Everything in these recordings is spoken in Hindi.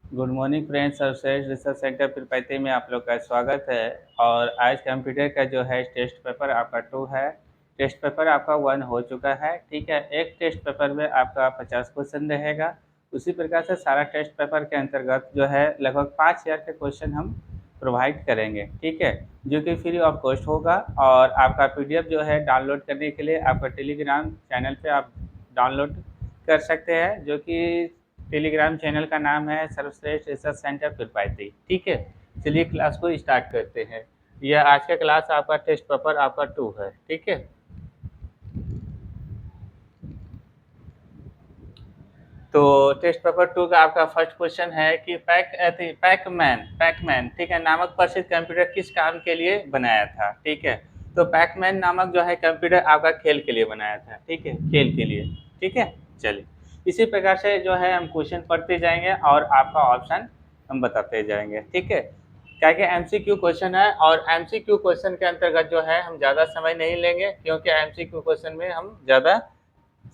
Good morning friends. सर्वश्रेष्ठ रिसर्च सेंटर तिरुपति में आप लोग का स्वागत है। और आज कंप्यूटर का जो है टेस्ट पेपर आपका 2 है। टेस्ट पेपर आपका 1 हो चुका है, ठीक है। एक टेस्ट पेपर में आपका 50 क्वेश्चन रहेगा। उसी प्रकार से सारा टेस्ट पेपर के अंतर्गत जो है लगभग 5000 के क्वेश्चन हम प्रोवाइड करेंगे, ठीक है, जो कि फ्री ऑफ कॉस्ट होगा। और आपका पीडीएफ जो है डाउनलोड करने के लिए आपका टेलीग्राम चैनल पे आप डाउनलोड कर सकते हैं, जो कि टेलीग्राम चैनल का नाम है सर्वश्रेष्ठ रिसर्च सेंटर तिरुपति, ठीक है। चलिए क्लास को स्टार्ट करते हैं। यह आज का क्लास आपका टेस्ट पेपर आपका 2 है, ठीक है। तो टेस्ट पेपर 2 का आपका फर्स्ट क्वेश्चन है कि पैकमैन ठीक है नामक प्रसिद्ध कंप्यूटर किस काम के लिए बनाया था, ठीक है। तो पैकमैन नामक जो है कंप्यूटर आपका खेल के लिए बनाया था, ठीक है, खेल के लिए, ठीक है। चलिए इसी प्रकार से जो है हम क्वेश्चन पढ़ते जाएंगे और आपका ऑप्शन हम बताते जाएंगे, ठीक है। क्या कि एमसीक्यू क्वेश्चन है और एमसीक्यू क्वेश्चन के अंतर्गत जो है हम ज़्यादा समय नहीं लेंगे, क्योंकि एमसीक्यू क्वेश्चन में हम ज़्यादा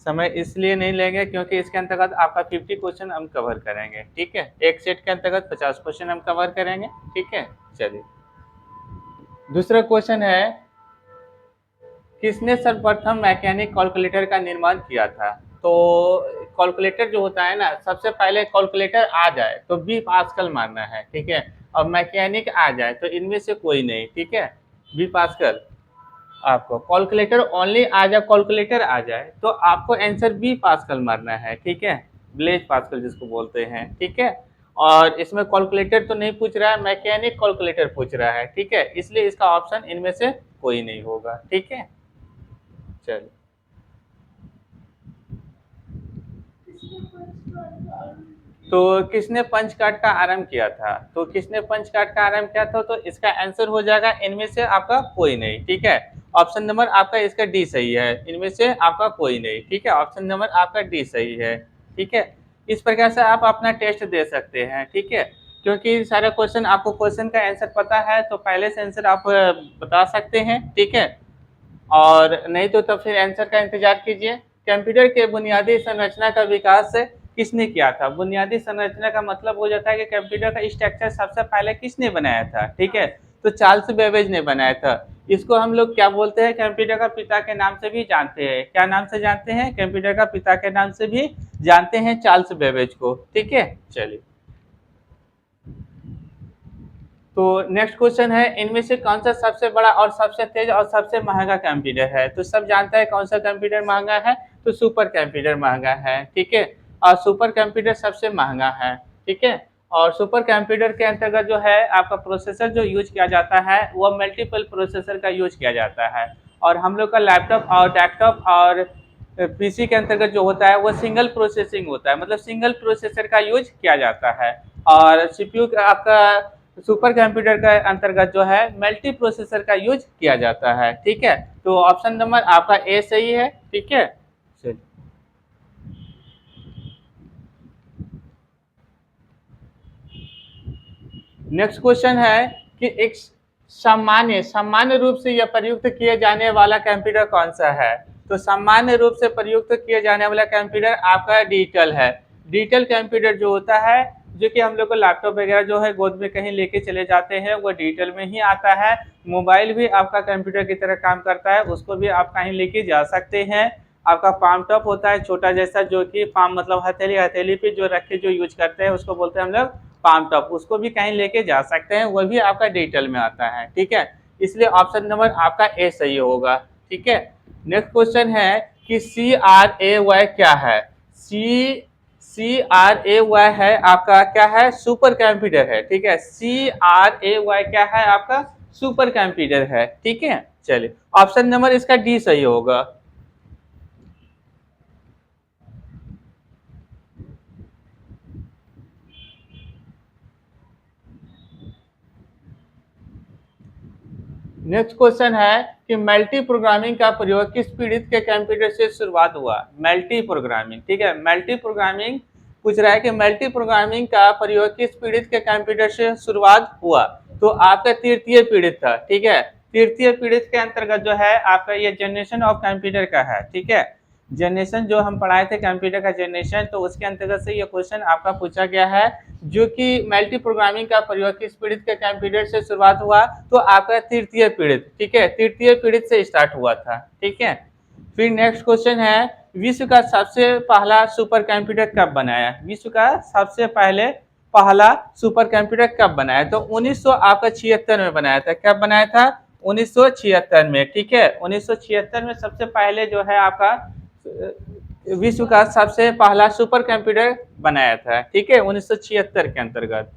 समय इसलिए नहीं लेंगे क्योंकि इसके अंतर्गत आपका 50 क्वेश्चन हम कवर करेंगे, ठीक है। एक सेट के अंतर्गत 50 क्वेश्चन हम कवर करेंगे, ठीक है। चलिए दूसरा क्वेश्चन है, किसने सर्वप्रथम मैकेनिक कैलकुलेटर का निर्माण किया था। तो कैलकुलेटर जो होता है ना, सबसे पहले कैलकुलेटर आ जाए तो बी पास्कल मानना है, ठीक है। और मैकेनिक आ जाए तो इनमें से कोई नहीं, ठीक है। बी पास्कल आपको कैलकुलेटर ओनली आ जाए, कैलकुलेटर आ जाए तो आपको आंसर बी पास्कल मारना है, ठीक है। ब्लेज पास्कल जिसको बोलते हैं, ठीक है। और इसमें कैलकुलेटर तो नहीं पूछ रहा है, मैकेनिक कैलकुलेटर पूछ रहा है, ठीक है। इसलिए इसका ऑप्शन इनमें से कोई नहीं होगा, ठीक है। चलिए तो किसने पंच कार्ड का आरंभ किया था। तो किसने पंच कार्ड का आरंभ किया था, तो इसका आंसर हो जाएगा इनमें से आपका कोई नहीं, ठीक है। ऑप्शन नंबर आपका इसका डी सही है, इनमें से आपका कोई नहीं, ठीक है। ऑप्शन नंबर आपका डी सही है, ठीक है। इस प्रकार से आप अपना टेस्ट दे सकते हैं, ठीक है। क्योंकि सारे क्वेश्चन आपको क्वेश्चन का आंसर पता है तो पहले से आंसर आप बता सकते हैं, ठीक है। और नहीं तो फिर आंसर का इंतजार कीजिए। कंप्यूटर के बुनियादी संरचना का विकास किसने किया था। बुनियादी संरचना का मतलब हो जाता है कि कंप्यूटर का स्ट्रक्चर सबसे पहले किसने बनाया था, ठीक है। तो चार्ल्स बेबेज ने बनाया था। इसको हम लोग क्या बोलते हैं, कंप्यूटर का पिता के नाम से भी जानते हैं। क्या नाम से जानते हैं, कंप्यूटर का पिता के नाम से भी जानते हैं, चार्ल्स बेबेज को, ठीक है। चलिए तो नेक्स्ट क्वेश्चन है, इनमें से कौन सा सबसे बड़ा और सबसे तेज और सबसे महंगा कंप्यूटर है। तो सब जानता है कौन सा कंप्यूटर महंगा है, तो सुपर कंप्यूटर महंगा है, ठीक है। और सुपर कंप्यूटर सबसे महंगा है, ठीक है। और सुपर कंप्यूटर के अंतर्गत जो है आपका प्रोसेसर जो यूज किया जाता है वो मल्टीपल प्रोसेसर का यूज किया जाता है। और हम लोग का लैपटॉप और डेस्कटॉप और पीसी के अंतर्गत जो होता है वो सिंगल प्रोसेसिंग होता है, मतलब सिंगल प्रोसेसर का यूज किया जाता है। और सीपीयू का आपका सुपर कंप्यूटर का अंतर्गत जो है मल्टी प्रोसेसर का यूज किया जाता है, ठीक है। तो ऑप्शन नंबर आपका ए सही है, ठीक है। नेक्स्ट क्वेश्चन है कि एक सामान्य रूप से यह प्रयुक्त किए जाने वाला कंप्यूटर कौन सा है। तो सामान्य रूप से प्रयुक्त किए जाने वाला कंप्यूटर आपका डिजिटल है। डिजिटल कंप्यूटर जो होता है, जो कि हम लोग को लैपटॉप वगैरह जो है गोद में कहीं लेके चले जाते हैं, वो डिजिटल में ही आता है। मोबाइल भी आपका कंप्यूटर की तरह काम करता है, उसको भी आप कहीं लेके जा सकते हैं। आपका पाम टॉप होता है छोटा जैसा, जो कि पाम मतलब हथेली हथेली पे जो रख के जो यूज करते हैं उसको बोलते हैं हम लोग पाम टॉप। उसको भी कहीं लेके जा सकते हैं, वह भी आपका डिजिटल में आता है, ठीक है। इसलिए ऑप्शन नंबर आपका ए सही होगा, ठीक है। नेक्स्ट क्वेश्चन है कि CRAY क्या है। CRAY है आपका क्या है, सुपर कंप्यूटर है, ठीक है। CRAY क्या है आपका, सुपर कंप्यूटर है, ठीक है। चलिए ऑप्शन नंबर इसका डी सही होगा। नेक्स्ट क्वेश्चन है कि मल्टी प्रोग्रामिंग का प्रयोग किस पीढ़ित के कंप्यूटर से शुरुआत हुआ। मल्टी प्रोग्रामिंग, ठीक है। मल्टी प्रोग्रामिंग पूछ रहा है कि मल्टी प्रोग्रामिंग का प्रयोग किस पीढ़ित के कंप्यूटर से शुरुआत हुआ। तो आपका तृतीय पीढ़ित था, ठीक है। तृतीय पीढ़ित के अंतर्गत जो है आपका ये जनरेशन ऑफ कंप्यूटर का है, ठीक है। जनरेशन जो हम पढ़ाए थे कंप्यूटर का जनरेशन, तो उसके अंतर्गत से ये क्वेश्चन आपका पूछा गया है। जो कि मल्टी प्रोग्रामिंग का प्रयोग किस पीढ़ी के कंप्यूटर से शुरुआत हुआ, तो आपका तृतीय पीढ़ी, ठीक है, तृतीय पीढ़ी से स्टार्ट हुआ था, ठीक है। फिर नेक्स्ट क्वेश्चन है, विश्व का सबसे पहला सुपर कंप्यूटर कब बनाया? विश्व का सबसे पहले पहला सुपर कंप्यूटर कब बनाया? तो 1976 में बनाया था। कब बनाया था? 1976 में, ठीक है। 1976 में सबसे पहले जो है आपका विश्व का सबसे पहला सुपर कंप्यूटर बनाया था, ठीक है, 1976 के अंतर्गत।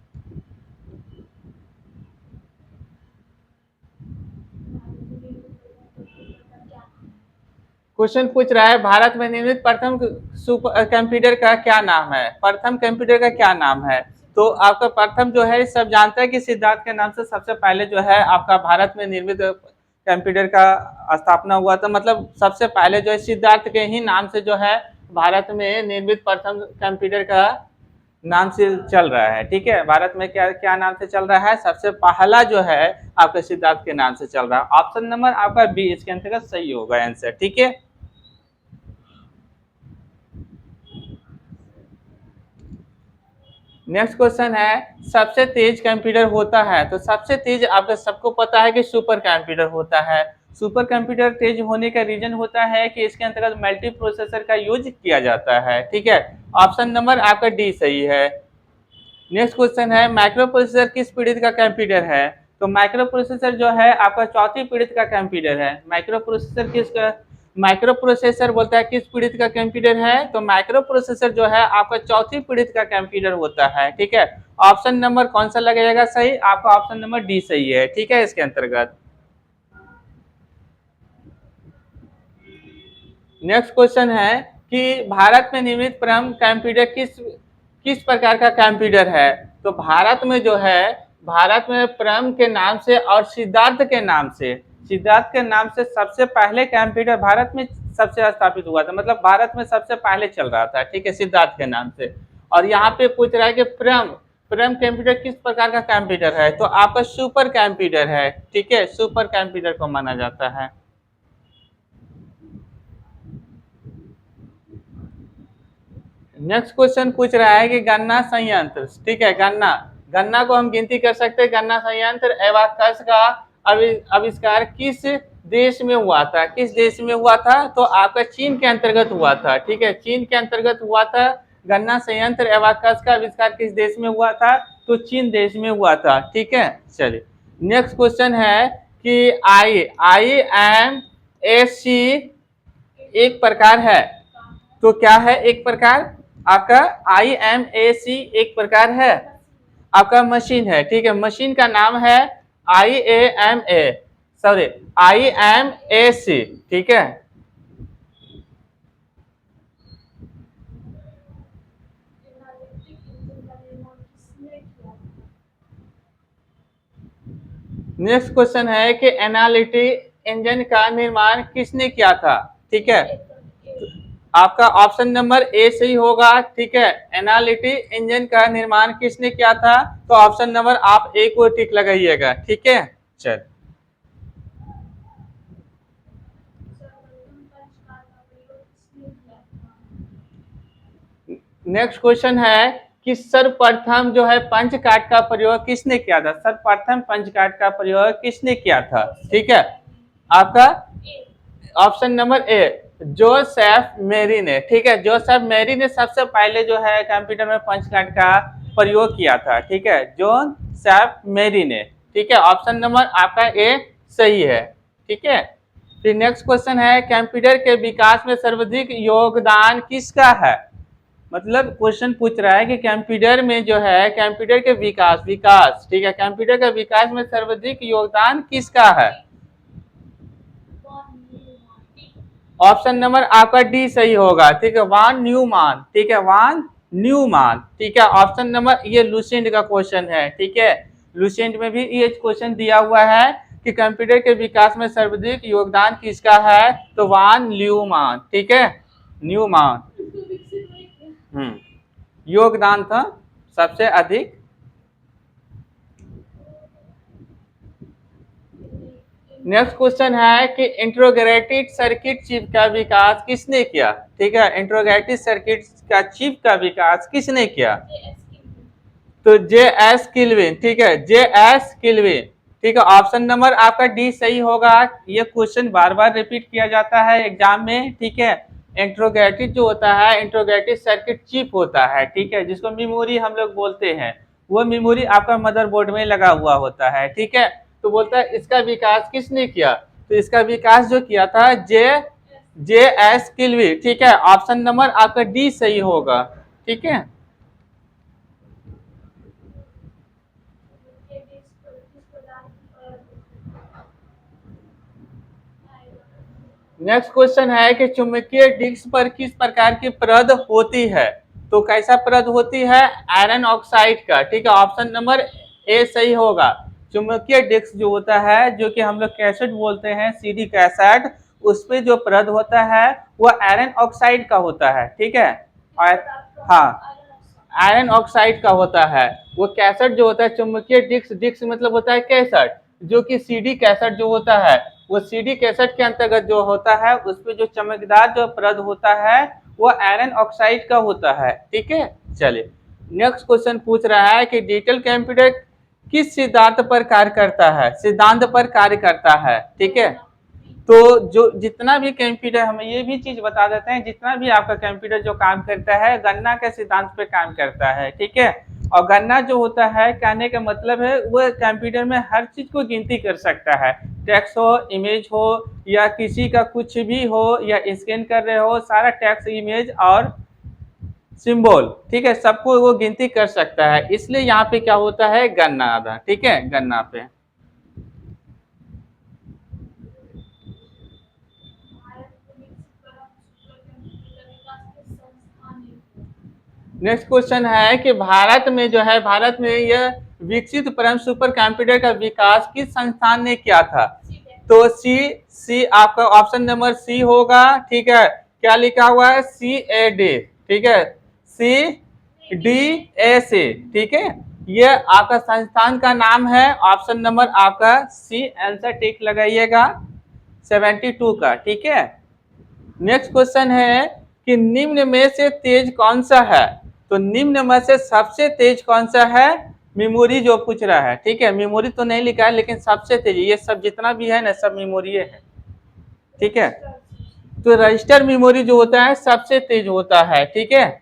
क्वेश्चन पूछ रहा है, भारत में निर्मित प्रथम सुपर कंप्यूटर का क्या नाम है? प्रथम कंप्यूटर का क्या नाम है? तो आपका प्रथम जो है सब जानते हैं कि सिद्धार्थ के नाम से सबसे पहले जो है आपका भारत में निर्मित कंप्यूटर का स्थापना हुआ था। मतलब सबसे पहले जो है सिद्धार्थ के ही नाम से जो है भारत में निर्मित प्रथम कंप्यूटर का नाम से चल रहा है, ठीक है। भारत में क्या क्या नाम से चल रहा है? सबसे पहला जो है आपका सिद्धार्थ के नाम से चल रहा है। ऑप्शन नंबर आपका बी इसके अंतर्गत सही होगा आंसर, ठीक है। नेक्स्ट क्वेश्चन है, सबसे तेज कंप्यूटर होता है? तो सबसे तेज आपको सबको पता है कि सुपर कंप्यूटर होता है। सुपर कंप्यूटर तेज होने का रीजन होता है कि इसके अंतर्गत मल्टी प्रोसेसर का यूज किया जाता है, ठीक है। ऑप्शन नंबर आपका डी सही है। नेक्स्ट क्वेश्चन है, माइक्रो प्रोसेसर किस पीढ़ी का कंप्यूटर है? तो माइक्रो प्रोसेसर जो है आपका चौथी पीढ़ी का कंप्यूटर है। माइक्रो प्रोसेसर बोलता है किस पीढ़ी का कंप्यूटर है? तो माइक्रो प्रोसेसर जो है आपका चौथी पीढ़ी का कंप्यूटर होता है, ठीक है। ऑप्शन नंबर कौन सा लगेगा सही? आपका ऑप्शन नंबर डी सही है, ठीक है, इसके अंतर्गत। नेक्स्ट क्वेश्चन है कि भारत में निर्मित प्रथम कंप्यूटर किस किस प्रकार का कंप्यूटर है? तो भारत में जो है भारत में प्रथम के नाम से और सिद्धार्थ के नाम से, सिद्धार्थ के नाम से सबसे पहले कंप्यूटर भारत में सबसे स्थापित हुआ था। मतलब भारत में सबसे पहले चल रहा था, ठीक है, सिद्धार्थ के नाम से। और यहाँ पे पूछ रहा है कि प्रथम प्रथम कंप्यूटर किस प्रकार का कंप्यूटर है? तो आपका सुपर कंप्यूटर है, ठीक है, सुपर कंप्यूटर को माना जाता है। नेक्स्ट क्वेश्चन पूछ रहा है कि गन्ना संयंत्र, ठीक है, गन्ना गन्ना को हम गिनती कर सकते हैं। गन्ना संयंत्र एबाकस का आविष्कार किस देश में हुआ था? किस देश में हुआ था? तो आपका चीन के अंतर्गत हुआ था, ठीक है, चीन के अंतर्गत हुआ था। गन्ना संयंत्र एबाकस का आविष्कार किस देश में हुआ था? तो चीन देश में हुआ था, ठीक है। चलिए नेक्स्ट क्वेश्चन है कि IMAC एक प्रकार है, तो क्या है एक प्रकार? आपका IMAC एक प्रकार है, आपका मशीन है, ठीक है। मशीन का नाम है IMAC, ठीक है। नेक्स्ट क्वेश्चन है कि एनालिटिक इंजन का निर्माण किसने किया था? ठीक है, आपका ऑप्शन नंबर ए सही होगा, ठीक है। एनालिटिक इंजन का निर्माण किसने किया था? तो ऑप्शन नंबर आप ए को टिक लगाइएगा, ठीक है। चल नेक्स्ट क्वेश्चन है कि सर्वप्रथम जो है पंच कार्ड का प्रयोग किसने किया था? सर्वप्रथम पंच कार्ड का प्रयोग किसने किया था? ठीक है, आपका ऑप्शन नंबर ए जोसेफ मेरी ने, ठीक है। जोसेफ मेरी ने सबसे पहले जो है कंप्यूटर में पंच कार्ड का प्रयोग किया था, ठीक है, जोसेफ मेरी ने, ठीक है। ऑप्शन नंबर आपका ए सही है, ठीक है। फिर नेक्स्ट क्वेश्चन है कंप्यूटर के विकास में सर्वाधिक योगदान किसका है? मतलब क्वेश्चन पूछ रहा है कि कंप्यूटर में जो है कंप्यूटर के विकास, ठीक है, कंप्यूटर के विकास में सर्वाधिक योगदान किसका है? ऑप्शन नंबर आपका डी सही होगा, ठीक है, वान न्यूमान, ठीक है, वान न्यूमान, ठीक है। ऑप्शन नंबर ये लुसेंट का क्वेश्चन है, ठीक है। लुसेंट में भी ये क्वेश्चन दिया हुआ है कि कंप्यूटर के विकास में सर्वाधिक योगदान किसका है? तो वान न्यूमान, ठीक है, न्यूमान योगदान था सबसे अधिक। नेक्स्ट क्वेश्चन है कि इंट्रोग्रेटेड सर्किट चिप का विकास किसने किया? ठीक है, इंट्रोग्रेटेड सर्किट का चिप का विकास किसने किया? तो JS केल्विन, ठीक है, JS केल्विन, ठीक है। ऑप्शन नंबर आपका डी सही होगा। ये क्वेश्चन बार बार रिपीट किया जाता है एग्जाम में, ठीक है। इंट्रोगेटिव जो होता है, इंट्रोगेटिव सर्किट चिप होता है, ठीक है, जिसको मेमोरी हम लोग बोलते हैं। वो मेमोरी आपका मदरबोर्ड में लगा हुआ होता है, ठीक है। तो बोलता है इसका विकास किसने किया, तो इसका विकास जो किया था JS केल्विन, ठीक है। ऑप्शन नंबर आपका डी सही होगा, ठीक है। नेक्स्ट क्वेश्चन है कि चुंबकीय डिस्क पर किस प्रकार की परत होती है, तो कैसा परत होती है, आयरन ऑक्साइड का, ठीक है। ऑप्शन नंबर ए सही होगा। चुंबकीय डिस्क जो होता है, जो कि हम लोग कैसेट बोलते हैं, सीडी कैसेट, उस पे जो परत होता है वो आयरन ऑक्साइड का होता है, ठीक है। और हाँ, आयरन ऑक्साइड का होता है। वो कैसेट जो होता है, चुंबकीय डिस्क, डिस्क मतलब होता है कैसेट, जो कि सीडी कैसेट जो होता है, वो सीडी कैसेट के अंतर्गत जो होता है, उस पे जो चमकदार जो परत होता है वो आयरन ऑक्साइड का होता है, ठीक है। चलिए नेक्स्ट क्वेश्चन पूछ रहा है कि डिजिटल कंप्यूटर किस सिद्धांत पर कार्य करता है, सिद्धांत पर कार्य करता है, ठीक है। तो जो जितना भी कंप्यूटर, हम ये भी चीज बता देते हैं, जितना भी आपका कंप्यूटर जो काम करता है गणना के सिद्धांत पे काम करता है, ठीक है। और गणना जो होता है, कहने का मतलब है वो कंप्यूटर में हर चीज को गिनती कर सकता है, टेक्स्ट हो, इमेज हो, या किसी का कुछ भी हो, या स्कैन कर रहे हो, सारा टेक्स्ट, इमेज और सिंबल, ठीक है, सबको वो गिनती कर सकता है। इसलिए यहाँ पे क्या होता है, गणना आधा, ठीक है, गणना पे। नेक्स्ट क्वेश्चन है कि भारत में जो है, भारत में यह विकसित परम सुपर कंप्यूटर का विकास किस संस्थान ने किया था, तो सी आपका ऑप्शन नंबर सी होगा, ठीक है। क्या लिखा हुआ है, CAD, ठीक है, CDAC, ठीक है। ये आपका संस्थान का नाम है। ऑप्शन नंबर आपका सी आंसर टिक लगाइएगा 72 का, ठीक है। नेक्स्ट क्वेश्चन है कि निम्न में से तेज कौन सा है, तो निम्न में से सबसे तेज कौन सा है, मेमोरी जो पूछ रहा है, ठीक है। मेमोरी तो नहीं लिखा है, लेकिन सबसे तेज, ये सब जितना भी है ना, सब मेमोरी है, ठीक है। तो रजिस्टर मेमोरी जो होता है सबसे तेज होता है, ठीक है।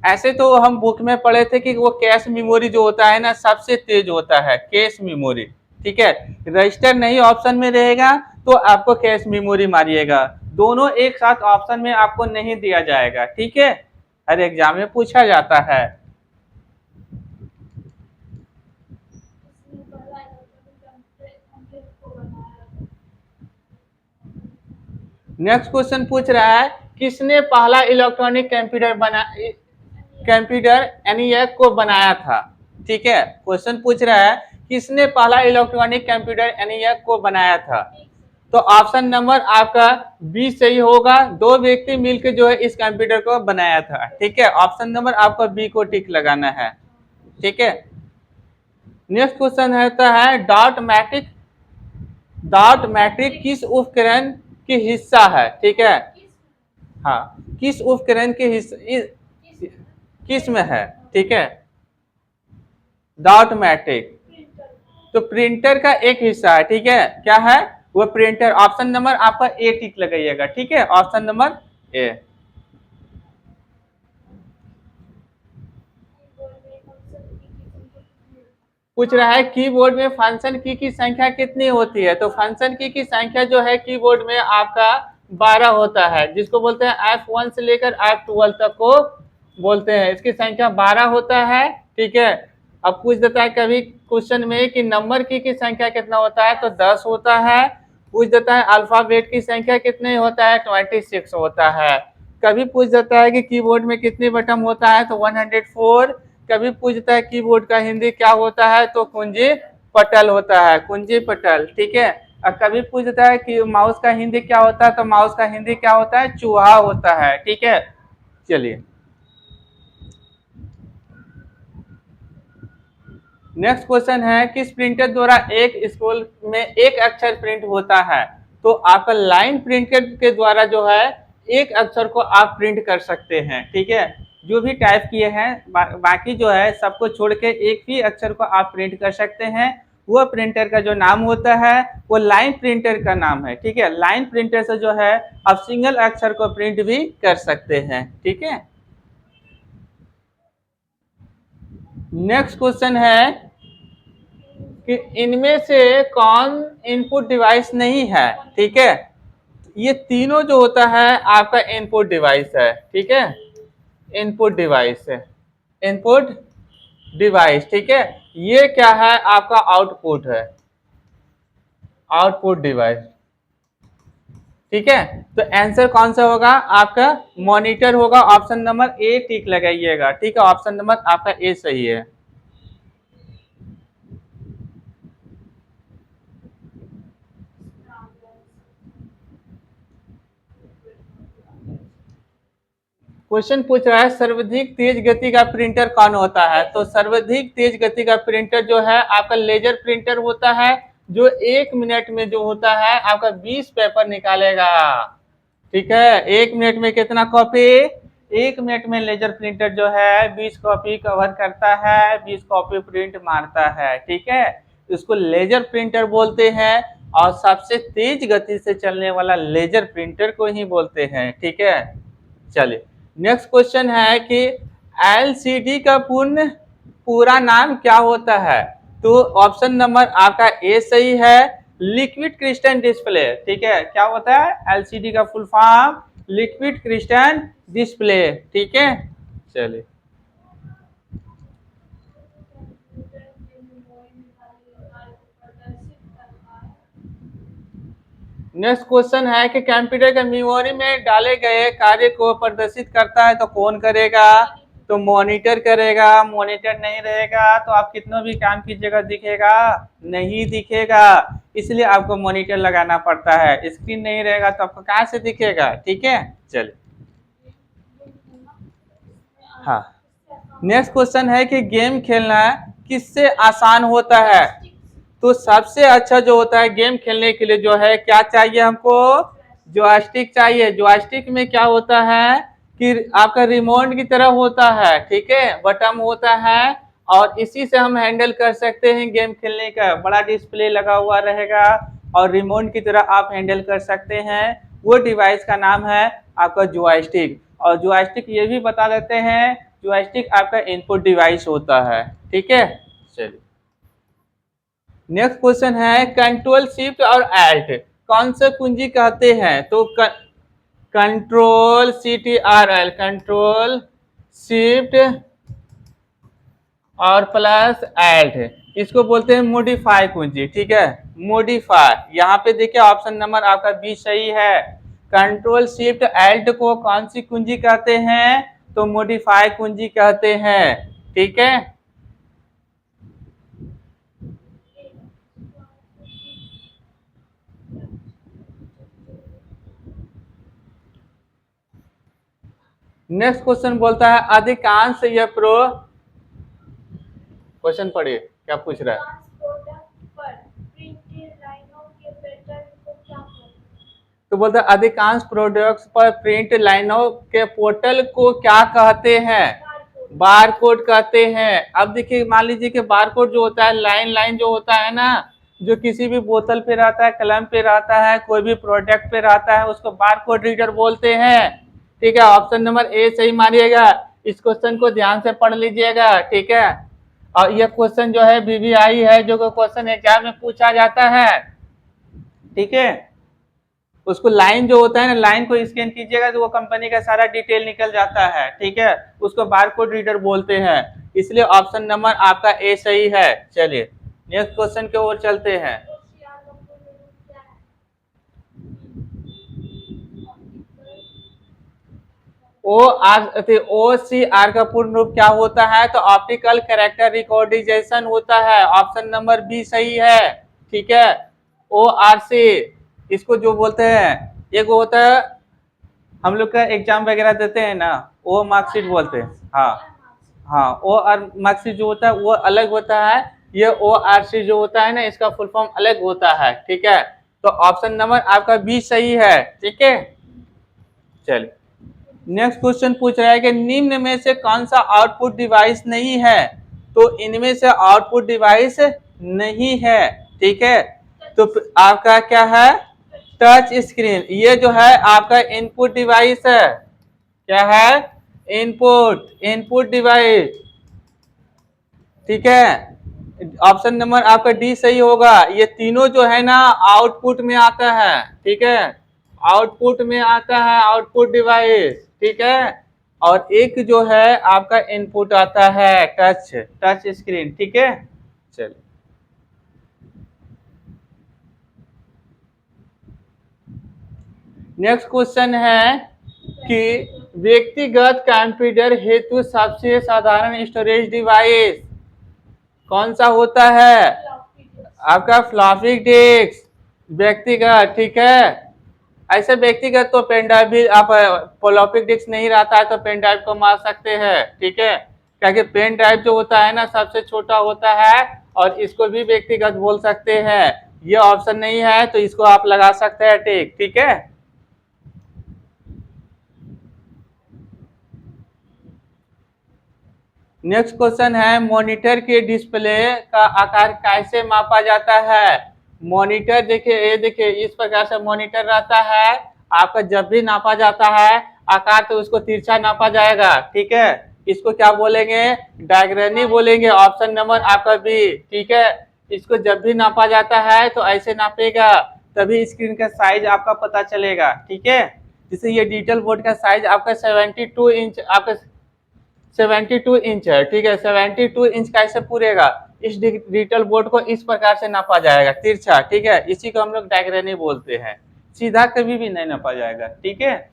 ऐसे तो हम बुक में पढ़े थे कि वो कैश मेमोरी जो होता है ना, सबसे तेज होता है, कैश मेमोरी, ठीक है। रजिस्टर नहीं ऑप्शन में रहेगा तो आपको कैश मेमोरी मारिएगा, दोनों एक साथ ऑप्शन में आपको नहीं दिया जाएगा, ठीक है। हर एग्जाम में पूछा जाता है। नेक्स्ट क्वेश्चन पूछ रहा है किसने पहला इलेक्ट्रॉनिक कंप्यूटर ENIAC को बनाया था, ठीक है। क्वेश्चन पूछ रहा है किसने पहला इलेक्ट्रॉनिक कंप्यूटर ENIAC को बनाया था, तो ऑप्शन नंबर आपका बी सही होगा। दो व्यक्ति मिलकर जो है इस कंप्यूटर को बनाया था, ठीक है। ऑप्शन नंबर आपका बी को टिक लगाना है, ठीक है। नेक्स्ट क्वेश्चन है डॉट मैट्रिक किस उपकरण की हिस्सा है, ठीक है। हाँ, किस उपकरण के हिस्सा, किस में है, ठीक है, डॉट मैट्रिक, तो प्रिंटर का एक हिस्सा है, ठीक है। क्या है वो, प्रिंटर। ऑप्शन नंबर आपका ए टिक लगाइएगा, ठीक है, ऑप्शन नंबर ए। पूछ रहा है कीबोर्ड में फंक्शन की संख्या कितनी होती है, तो फंक्शन की संख्या जो है कीबोर्ड में आपका 12 होता है, जिसको बोलते हैं F1 से लेकर F12 तक को बोलते हैं, इसकी संख्या 12 होता है, ठीक है। अब पूछ देता है कभी क्वेश्चन में कि नंबर की संख्या कितना होता है, तो 10 होता है। पूछ देता है अल्फाबेट की संख्या कितने होता है, 26 होता है। कभी पूछ देता है कि कीबोर्ड में कितने बटन होता है, तो 104। कभी पूछता है कीबोर्ड का हिंदी क्या होता है, तो कुंजी पटल होता है, कुंजी पटल, ठीक है। और कभी पूछता है कि माउस का हिंदी क्या होता है, तो माउस का हिंदी क्या होता है, चूहा होता है, ठीक है। चलिए नेक्स्ट क्वेश्चन है किस प्रिंटर द्वारा एक स्क्रोल में एक अक्षर प्रिंट होता है, तो आपका लाइन प्रिंटर के द्वारा जो है एक अक्षर को आप प्रिंट कर सकते हैं, ठीक है। जो भी टाइप किए हैं बाकी जो है सबको छोड़ के एक ही अक्षर को आप प्रिंट कर सकते हैं। वो प्रिंटर का जो नाम होता है वो लाइन प्रिंटर का नाम है, ठीक है। लाइन प्रिंटर से जो है आप सिंगल अक्षर को प्रिंट भी कर सकते हैं, ठीक है। नेक्स्ट क्वेश्चन है कि इनमें से कौन इनपुट डिवाइस नहीं है, ठीक है। ये तीनों जो होता है आपका इनपुट डिवाइस है, ठीक है। इनपुट डिवाइस है, इनपुट डिवाइस, ठीक है। ये क्या है आपका आउटपुट है, आउटपुट डिवाइस, ठीक है। तो आंसर कौन सा होगा आपका, मॉनिटर होगा। ऑप्शन नंबर ए टिक लगाइएगा, ठीक है। ऑप्शन नंबर आपका ए सही है। क्वेश्चन पूछ रहा है सर्वाधिक तेज गति का प्रिंटर कौन होता है। तो सर्वाधिक तेज गति का प्रिंटर जो है आपका लेजर प्रिंटर होता है, जो 1 मिनट में जो होता है आपका 20 पेपर निकालेगा, ठीक है। 1 मिनट में कितना कॉपी, 1 मिनट में लेजर प्रिंटर जो है 20 कॉपी कवर करता है, 20 कॉपी प्रिंट मारता है, ठीक है। इसको लेजर प्रिंटर बोलते हैं और सबसे तेज गति से चलने वाला लेजर प्रिंटर को ही बोलते हैं, ठीक है। चलिए नेक्स्ट क्वेश्चन है कि एलसीडी का पूरा नाम क्या होता है। तो ऑप्शन नंबर आपका ए सही है, लिक्विड क्रिस्टल डिस्प्ले, ठीक है। क्या होता है एलसीडी का full form, liquid crystal display, ठीक है। चलिए नेक्स्ट क्वेश्चन है कि कंप्यूटर के मेमोरी में डाले गए कार्य को प्रदर्शित करता है तो कौन करेगा। तो मॉनिटर करेगा। मॉनिटर नहीं रहेगा तो आप कितना भी काम कीजिएगा दिखेगा नहीं दिखेगा, इसलिए आपको मॉनिटर लगाना पड़ता है। स्क्रीन नहीं रहेगा तो आपको कहाँ से दिखेगा, ठीक है। चलिए हाँ, नेक्स्ट क्वेश्चन है कि गेम खेलना किससे आसान होता है। तो सबसे अच्छा जो होता है गेम खेलने के लिए जो है क्या चाहिए हमको, जॉयस्टिक चाहिए। जॉयस्टिक में क्या होता है कि आपका रिमोट की तरह होता है, ठीक है, बटन होता है और इसी से हम हैंडल कर सकते हैं गेम खेलने का। बड़ा डिस्प्ले लगा हुआ रहेगा और रिमोट की तरह आप हैंडल कर सकते हैं। वो डिवाइस का नाम है आपका जॉयस्टिक। और जॉयस्टिक ये भी बता देते हैं, जॉयस्टिक आपका इनपुट डिवाइस होता है, ठीक है। चलिए नेक्स्ट क्वेश्चन है कंट्रोल शिफ्ट और एल्ट कौन से कुंजी कहते हैं। तो कंट्रोल CTRL, कंट्रोल शिफ्ट और प्लस एल्ट इसको बोलते हैं मॉडिफाई कुंजी, ठीक है। मॉडिफाई यहाँ पे देखिए ऑप्शन नंबर आपका बी सही है। कंट्रोल शिफ्ट एल्ट को कौन सी कुंजी कहते हैं, तो मॉडिफाई कुंजी कहते हैं, ठीक है। नेक्स्ट क्वेश्चन बोलता है अधिकांश यह क्वेश्चन पढ़िए क्या पूछ रहा है। तो बोलते हैं अधिकांश प्रोडक्ट्स पर प्रिंट लाइनों के पोर्टल को क्या कहते हैं, बार कोड कहते हैं। अब देखिए मान लीजिए कि बार कोड जो होता है लाइन लाइन जो होता है ना, जो किसी भी बोतल पे रहता है, कलम पे रहता है, कोई भी प्रोडक्ट पे रहता है, उसको बार कोड रीडर बोलते हैं, ठीक है। ऑप्शन नंबर ए सही मानिएगा। इस क्वेश्चन को ध्यान से पढ़ लीजिएगा, ठीक है। और यह क्वेश्चन जो है BBI है, जो क्वेश्चन एग्जाम में पूछा जाता है, ठीक है। उसको लाइन जो होता है ना, लाइन को स्कैन कीजिएगा तो वो कंपनी का सारा डिटेल निकल जाता है, ठीक है। उसको बारकोड रीडर बोलते हैं, इसलिए ऑप्शन नंबर आपका ए सही है। चलिए नेक्स्ट क्वेश्चन की ओर चलते हैं। OCR का पूर्ण रूप क्या होता है, तो ऑप्टिकल कैरेक्टर रिकॉर्डिजेशन होता है। ऑप्शन नंबर बी सही है, ठीक है। ORC इसको जो बोलते हैं, एक होता है हम लोग का एग्जाम वगैरह देते हैं ना, वो मार्कशीट बोलते हैं। हाँ हाँ, ओ और मार्कशीट जो होता है वो अलग होता है, ये ORC जो होता है ना इसका फुल फॉर्म अलग होता है, ठीक है। तो ऑप्शन नंबर आपका बी सही है, ठीक है। चलिए नेक्स्ट क्वेश्चन पूछ रहा है कि निम्न में से कौन सा आउटपुट डिवाइस नहीं है, तो इनमें से आउटपुट डिवाइस नहीं है, ठीक है। तो आपका क्या है, टच स्क्रीन, ये जो है आपका इनपुट डिवाइस है, क्या है, इनपुट डिवाइस, ठीक है। ऑप्शन नंबर आपका डी सही होगा। ये तीनों जो है ना आउटपुट में आता है, ठीक है, आउटपुट में आता है, आउटपुट डिवाइस, ठीक है। और एक जो है आपका इनपुट आता है टच स्क्रीन, ठीक है। चलिए नेक्स्ट क्वेश्चन है कि व्यक्तिगत कंप्यूटर हेतु सबसे साधारण स्टोरेज डिवाइस कौन सा होता है, आपका फ्लॉपी डिस्क, व्यक्तिगत, ठीक है। ऐसे व्यक्तिगत तो पेन ड्राइव भी आप, फ्लॉपी डिस्क नहीं रहता है तो पेन ड्राइव को मार सकते हैं, ठीक है। क्योंकि पेन ड्राइव जो होता है ना सबसे छोटा होता है और इसको भी व्यक्तिगत बोल सकते हैं। ये ऑप्शन नहीं है तो इसको आप लगा सकते हैं टिक, ठीक है। नेक्स्ट क्वेश्चन है मॉनिटर के डिस्प्ले का आकार कैसे मापा जाता है। मॉनिटर देखिए, ये देखिए इस प्रकार से मॉनिटर रहता है, आपका जब भी नापा जाता है आकार तो उसको तिरछा नापा जाएगा, ठीक है। इसको क्या बोलेंगे, डायग्रानी बोलेंगे, ऑप्शन नंबर आपका बी, ठीक है। इसको जब भी नापा जाता है तो ऐसे नापेगा, तभी स्क्रीन का साइज आपका पता चलेगा, ठीक है। जैसे ये डिजिटल बोर्ड का साइज आपका 72 इंच, आपका 72 इंच है, ठीक है। 72 इंच कैसे पूरेगा, इस डिजिटल बोर्ड को इस प्रकार से नापा जाएगा तिरछा, ठीक है। इसी को हम लोग डायग्रानी बोलते हैं, सीधा कभी भी नहीं नापा जाएगा, ठीक है।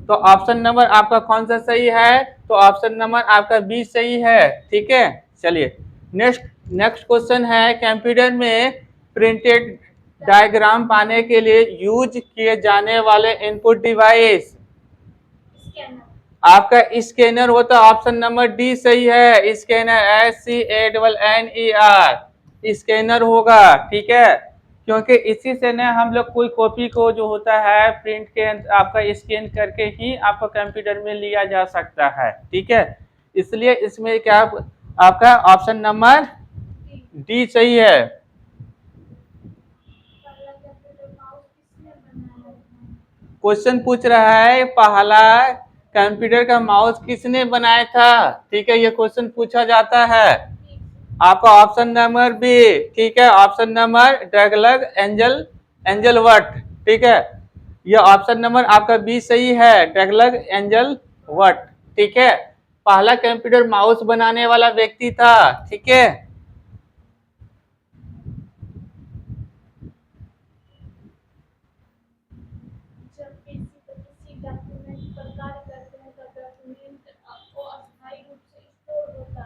तो ऑप्शन नंबर आपका कौन सा सही है, तो ऑप्शन नंबर आपका बी सही है, ठीक है। चलिए नेक्स्ट क्वेश्चन है कंप्यूटर में प्रिंटेड डायग्राम पाने के लिए यूज किए जाने वाले इनपुट डिवाइस आपका स्कैनर होता है, ऑप्शन नंबर डी सही है, स्कैनर, SCANNER स्कैनर होगा, ठीक है। क्योंकि इसी से ना हम लोग कोई कॉपी को जो होता है प्रिंट के आपका स्कैन करके ही आपका कंप्यूटर में लिया जा सकता है, ठीक है। इसलिए इसमें क्या आपका ऑप्शन नंबर डी सही है। क्वेश्चन पूछ रहा है पहला कंप्यूटर का माउस किसने बनाया था, ठीक है, ये क्वेश्चन पूछा जाता है। आपका ऑप्शन नंबर बी, ठीक है, ऑप्शन नंबर डगलग एंजल वर्ट, ठीक है। ये ऑप्शन नंबर आपका बी सही है, डगलग एंजल वर्ट, ठीक है। पहला कंप्यूटर माउस बनाने वाला व्यक्ति था, ठीक है।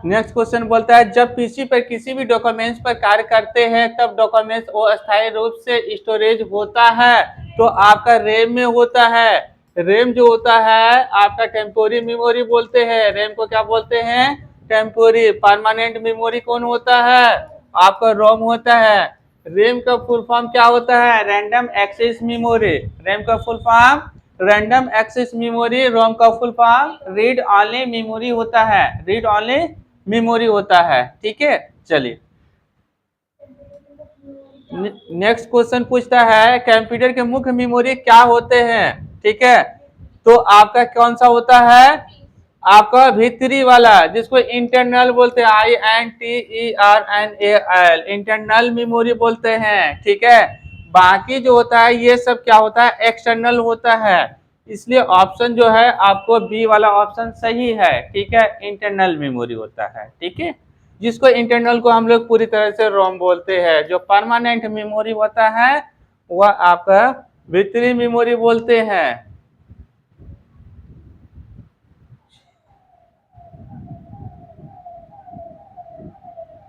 नेक्स्ट क्वेश्चन बोलता है जब पीसी पर किसी भी डॉक्यूमेंट्स पर कार्य करते हैं तब डॉक्यूमेंट्स अस्थायी रूप से स्टोरेज होता है, तो आपका रैम में होता है। रैम जो होता है आपका टेम्पोरी मेमोरी बोलते हैं, रैम को क्या बोलते हैं, टेम्पोरी। परमानेंट मेमोरी कौन होता है, आपका रोम होता है। रैम का फुल फॉर्म क्या होता है, रैंडम एक्सेस मेमोरी। रैम का full form random access memory, ROM का full form read only memory होता है, रीड ऑनली मेमोरी होता है, ठीक है। चलिए नेक्स्ट क्वेश्चन पूछता है कंप्यूटर के मुख्य मेमोरी क्या होते हैं, ठीक है। तो आपका कौन सा होता है, आपका भीतरी वाला जिसको इंटरनल बोलते हैं, INTERNAL इंटरनल मेमोरी बोलते हैं, ठीक है। बाकी जो होता है ये सब क्या होता है, एक्सटर्नल होता है। इसलिए ऑप्शन जो है आपको बी वाला ऑप्शन सही है, ठीक है, इंटरनल मेमोरी होता है, ठीक है। जिसको इंटरनल को हम लोग पूरी तरह से रोम बोलते हैं। जो परमानेंट मेमोरी होता है वह आपका भीतरी मेमोरी बोलते हैं।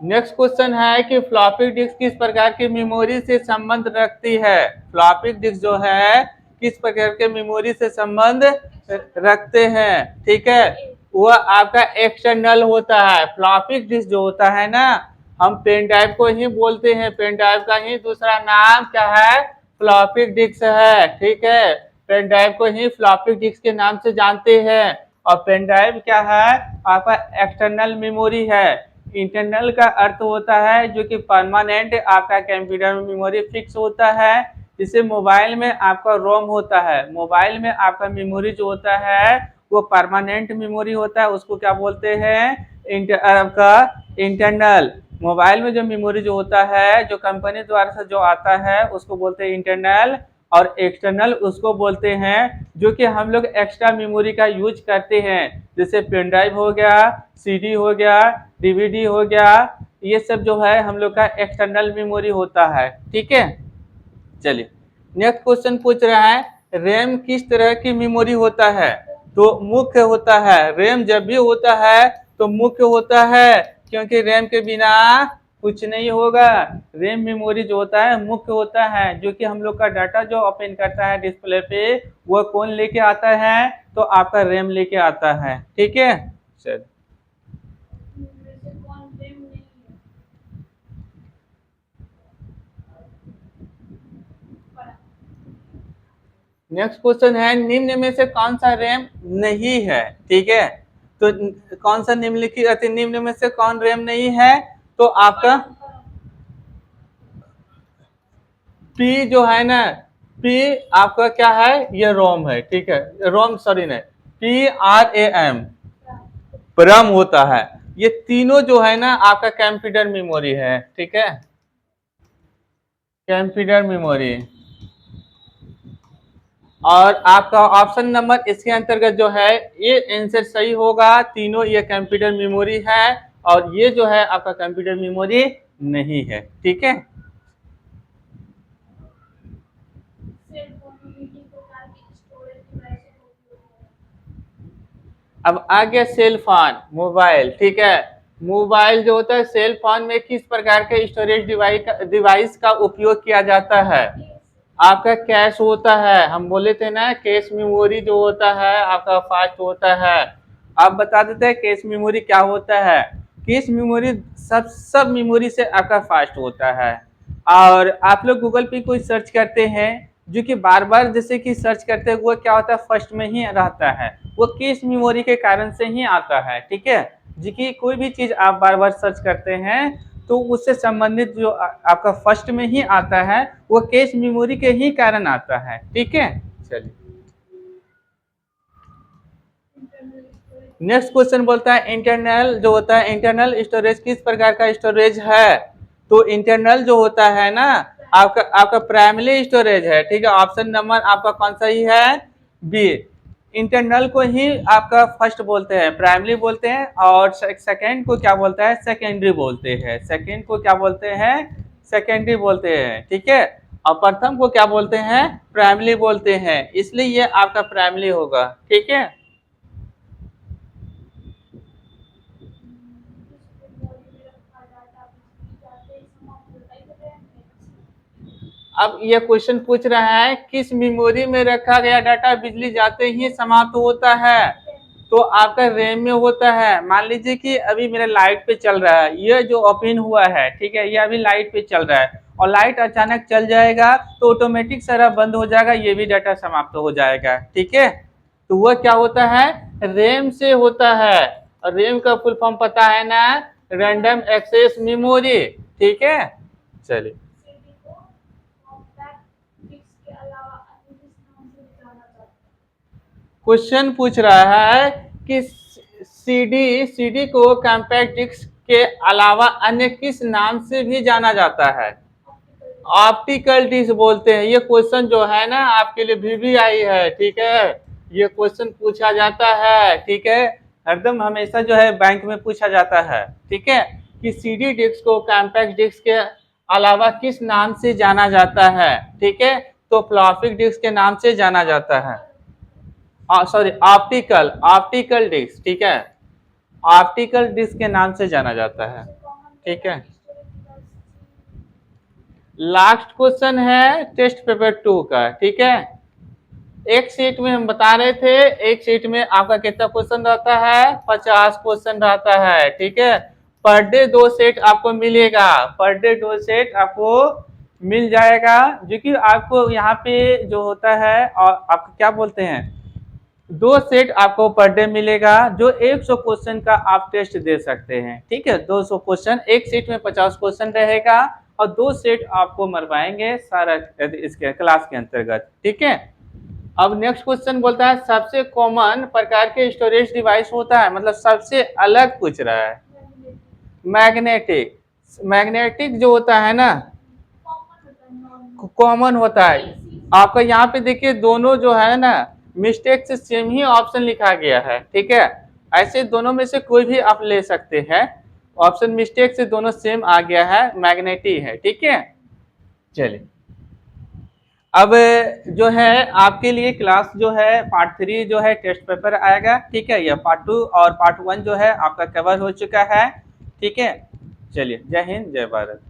नेक्स्ट क्वेश्चन है कि फ्लॉपी डिस्क किस प्रकार की मेमोरी से संबंध रखती है। फ्लॉपी डिस्क जो है किस प्रकार के मेमोरी से संबंध रखते हैं, ठीक है। वह आपका एक्सटर्नल होता है। फ्लॉपी डिस्क जो होता है ना, हम पेन ड्राइव को ही बोलते हैं, पेन ड्राइव का ही दूसरा नाम क्या है, फ्लॉपी डिस्क है, ठीक है। पेन ड्राइव को ही फ्लॉपी डिस्क के नाम से जानते हैं। और पेन ड्राइव क्या है, आपका एक्सटर्नल मेमोरी है। इंटरनल का अर्थ होता है जो कि परमानेंट आपका कंप्यूटर में मेमोरी फिक्स होता है। जैसे मोबाइल में आपका रोम होता है, मोबाइल में आपका मेमोरी जो होता है वो परमानेंट मेमोरी होता है, उसको क्या बोलते हैं, आपका इंटरनल। मोबाइल में जो मेमोरी जो होता है जो कंपनी द्वारा से जो आता है उसको बोलते हैं इंटरनल, और एक्सटर्नल उसको बोलते हैं जो कि हम लोग एक्स्ट्रा मेमोरी का यूज करते हैं। जैसे पेन ड्राइव हो गया, सीडी हो गया, डीवीडी हो गया, ये सब जो है हम लोग का एक्सटर्नल मेमोरी होता है। ठीक है, चलिए नेक्स्ट क्वेश्चन पूछ रहा है, रैम किस तरह की मेमोरी होता है। तो मुख्य होता है, रैम जब भी होता है तो मुख्य होता है, क्योंकि रैम के बिना कुछ नहीं होगा। रैम मेमोरी जो होता है मुख्य होता है, जो कि हम लोग का डाटा जो ओपन करता है डिस्प्ले पे वो कौन लेके आता है, तो आपका रैम लेके आता है। ठीक है, चल नेक्स्ट क्वेश्चन है, निम्न में से कौन सा रैम नहीं है। ठीक है, तो कौन सा निम्नलिखित निम्न में से कौन रैम नहीं है, तो आपका पी जो है ना, पी आपका क्या है, ये रोम है। ठीक है, रोम सॉरी नहीं, PRAM परम होता है। ये तीनों जो है ना आपका कंप्यूटर मेमोरी है। ठीक है, कंप्यूटर मेमोरी। और आपका ऑप्शन नंबर इसके अंतर्गत जो है ये आंसर सही होगा, तीनों ये कंप्यूटर मेमोरी है, और ये जो है आपका कंप्यूटर मेमोरी नहीं है। ठीक है, अब आ गया सेल फोन, मोबाइल। ठीक है, मोबाइल जो होता है सेल फोन में किस प्रकार के स्टोरेज डिवाइस का उपयोग किया जाता है। आपका कैश होता है, हम बोले थे ना कैश मेमोरी जो होता है आपका फास्ट होता है। आप बता देते हैं कैश मेमोरी क्या होता है। कैश मेमोरी सब मेमोरी से आपका फास्ट होता है। और आप लोग गूगल पे कोई सर्च करते हैं जो कि बार बार जैसे कि सर्च करते हैं वो क्या होता है फर्स्ट में ही रहता है, वो कैश मेमोरी के कारण से ही आता है। ठीक है, जी कि कोई भी चीज आप बार बार सर्च करते हैं तो उससे संबंधित जो आपका फर्स्ट में ही आता है वो कैश मेमोरी के ही कारण आता है। ठीक है, चलिए नेक्स्ट क्वेश्चन बोलता है, इंटरनल जो होता है इंटरनल स्टोरेज किस प्रकार का स्टोरेज है। तो इंटरनल जो होता है ना आपका आपका प्राइमरी स्टोरेज है। ठीक है, ऑप्शन नंबर आपका कौन सा ही है, बी। इंटरनल को ही आपका फर्स्ट बोलते हैं, प्राइमरी बोलते हैं, और सेकेंड को क्या बोलता है, सेकेंडरी बोलते हैं। सेकेंड को क्या बोलते हैं, सेकेंडरी बोलते हैं। ठीक है, और प्रथम को क्या बोलते हैं, प्राइमरी बोलते हैं, इसलिए ये आपका प्राइमरी होगा। ठीक है, अब ये क्वेश्चन पूछ रहा है किस मेमोरी में रखा गया डाटा बिजली जाते ही समाप्त होता है। तो आपका रैम में होता है। मान लीजिए कि अभी मेरा लाइट पे चल रहा है, ये जो ओपन हुआ है, ठीक है, ये अभी लाइट पे चल रहा है और लाइट अचानक चल जाएगा तो ऑटोमेटिक सारा बंद हो जाएगा, ये भी डाटा समाप्त हो जाएगा। ठीक है, तो वह क्या होता है, रैम से होता है। और रैम का फुल फॉर्म पता है ना, रैंडम एक्सेस मेमोरी। ठीक है, चलिए क्वेश्चन पूछ रहा है कि सीडी को कॉम्पैक्ट डिस्क के अलावा अन्य किस नाम से भी जाना जाता है। ऑप्टिकल डिस्क बोलते हैं। ये क्वेश्चन जो है ना आपके लिए VVI है। ठीक है, ये क्वेश्चन पूछा जाता है। ठीक है, हरदम हमेशा जो है बैंक में पूछा जाता है। ठीक है, कि सीडी डिस्क को कॉम्पैक्ट डिस्क के अलावा किस नाम से जाना जाता है। ठीक है, तो फ्लॉपी डिस्क के नाम से जाना जाता है। Sorry, optical optical disc. ठीक है, ऑप्टिकल डिस्क के नाम से जाना जाता है। ठीक है, लास्ट क्वेश्चन है टेस्ट पेपर 2 का। ठीक है, एक सीट में हम बता रहे थे, एक सीट में आपका कितना क्वेश्चन रहता है, 50 क्वेश्चन रहता है। ठीक है, पर डे 2 सेट आपको मिलेगा, पर डे 2 सेट आपको मिल जाएगा, जो कि आपको यहाँ पे जो होता है और आप क्या बोलते हैं, 2 सेट आपको पर डे मिलेगा, जो 100 क्वेश्चन का आप टेस्ट दे सकते हैं। ठीक है, 200 क्वेश्चन, एक सेट में 50 क्वेश्चन रहेगा और 2 सेट आपको मरवाएंगे सारा इसके क्लास के अंतर्गत। ठीक है, अब नेक्स्ट क्वेश्चन बोलता है सबसे कॉमन प्रकार के स्टोरेज डिवाइस होता है, मतलब सबसे अलग पूछ रहा है। मैग्नेटिक, मैग्नेटिक जो होता है ना कॉमन होता है। आपका यहाँ पे देखिए दोनों जो है ना मिस्टेक से सेम ही ऑप्शन लिखा गया है। ठीक है, ऐसे दोनों में से कोई भी आप ले सकते हैं, ऑप्शन मिस्टेक से दोनों सेम आ गया है, मैग्नेटिक है। ठीक है, चलिए अब जो है आपके लिए क्लास जो है पार्ट 3 जो है टेस्ट पेपर आएगा। ठीक है, यह पार्ट 2 और पार्ट 1 जो है आपका कवर हो चुका है। ठीक है, चलिए, जय हिंद, जय भारत।